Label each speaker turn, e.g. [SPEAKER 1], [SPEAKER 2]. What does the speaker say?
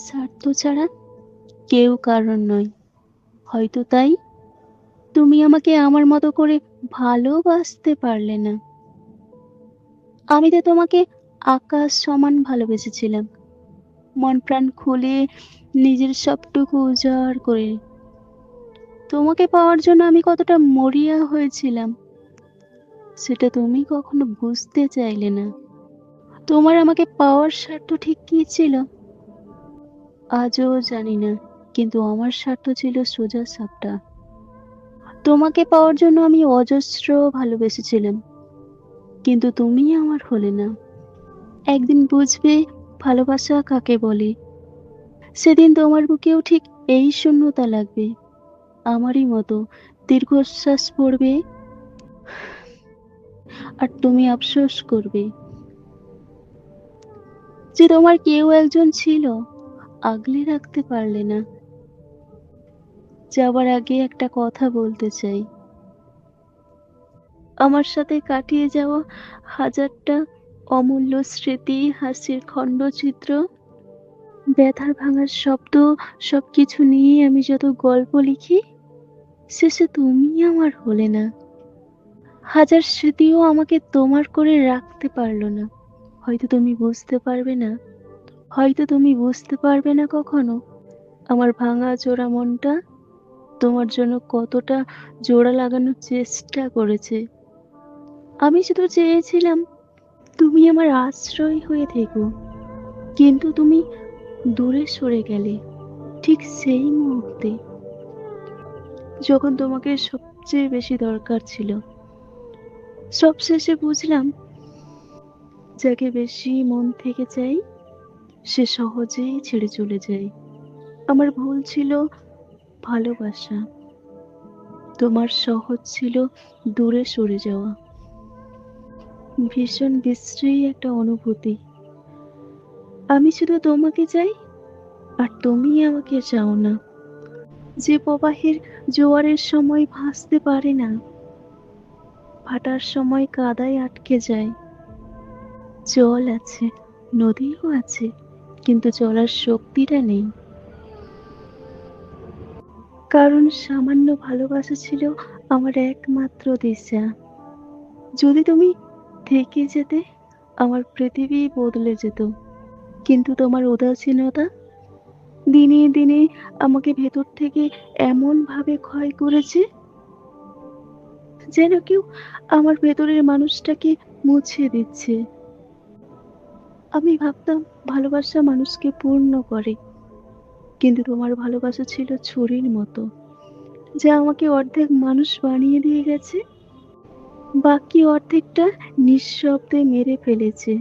[SPEAKER 1] স্বার্থ ছাড়া কেউ কারণ নয়। হয়তো তাই তুমি আমাকে আমার মতো করে ভালোবাসতে পারলে না। আমি তো তোমাকে আকাশ সমান ভালোবেসেছিলাম। মন প্রাণ খুলে নিজের সবটুকু উজাড় করে। তোমাকে পাওয়ার জন্য আমি কতটা মরিয়া হয়েছিলাম সেটা তুমি কখনো বুঝতে চাইলে না। তোমার আমাকে পাওয়ার স্বার্থ ঠিক কী ছিল আজও জানি না, কিন্তু আমার স্বার্থ ছিল সোজা সাপটা। তোমাকে পাওয়ার জন্য আমি অজস্র ভালোবেসেছিলাম, কিন্তু তুমি আমার হলে না। একদিন বুঝবে ভালোবাসা কাকে বলে। সেদিন তোমার বুকেও ঠিক এই শূন্যতা লাগবে, আমারই মতো দীর্ঘশ্বাস পড়বে, আর তুমি আফসোস করবে যে তোমার কেউ একজন ছিল, আগলে রাখতে পারলে না। যাবার আগে একটা কথা বলতে চাই। আমার সাথে কাটিয়ে যাওয়া হাজারটা অমূল্য স্মৃতি, হাসির খণ্ডচিত্র, ব্যথার ভাঙার শব্দ, সবকিছু নিয়ে আমি যত গল্প লিখি, শেষে তুমি আমার হলে না। হাজার স্মৃতিও আমাকে তোমার করে রাখতে পারলো না। হয়তো তুমি বুঝতে পারবে না, হয়তো তুমি বুঝতে পারবে না কখনো আমার ভাঙা চোরা মনটা তোমার জন্য কতটা জোড়া লাগানোর চেষ্টা করেছে। আমি শুধু চেয়েছিলাম তুমি আমার আশ্রয় হয়ে থেকো, কিন্তু তুমি দূরে সরে গেলে ঠিক সেই মুহূর্তে যখন তোমাকে সবচেয়ে বেশি দরকার ছিল। সবশেষে বুঝলাম যাকে বেশি মন থেকে চাই সে সহজেই ছেড়ে চলে যায়। আমার ভুল ছিল ভালোবাসা, তোমার সহজ ছিল দূরে সরে যাওয়া। ভীষণ বিশ্রী একটা অনুভূতি। আমি শুধু তোমাকে চাই আর তুমি আমাকে চাও না। যে প্রবাহের জোয়ারের সময় ভাসতে পারে না, ভাটার সময় কাদায় আটকে যায়। জল আছে, নদীও আছে, কিন্তু চলার শক্তিটা নেই। কারণ সামান্য ভালোবাসা ছিল আমার একমাত্র দিশা। যদি তুমি থেকে যেতে আমার পৃথিবী বদলে যেত, কিন্তু তোমার উদাসীনতা দিনে দিনে আমাকে ভেতর থেকে এমন ভাবে ক্ষয় করেছে যেন কেউ আমার ভেতরের মানুষটাকে মুছে দিচ্ছে। আমি ভাবতাম ভালোবাসা মানুষকে পূর্ণ করে, কিন্তু তোমার ভালোবাসা ছিল ছুরির মতো, যা আমাকে অর্ধেক মানুষ বানিয়ে দিয়ে গেছে, বাকি অর্ধেকটা নিঃশব্দে মেরে ফেলেছে।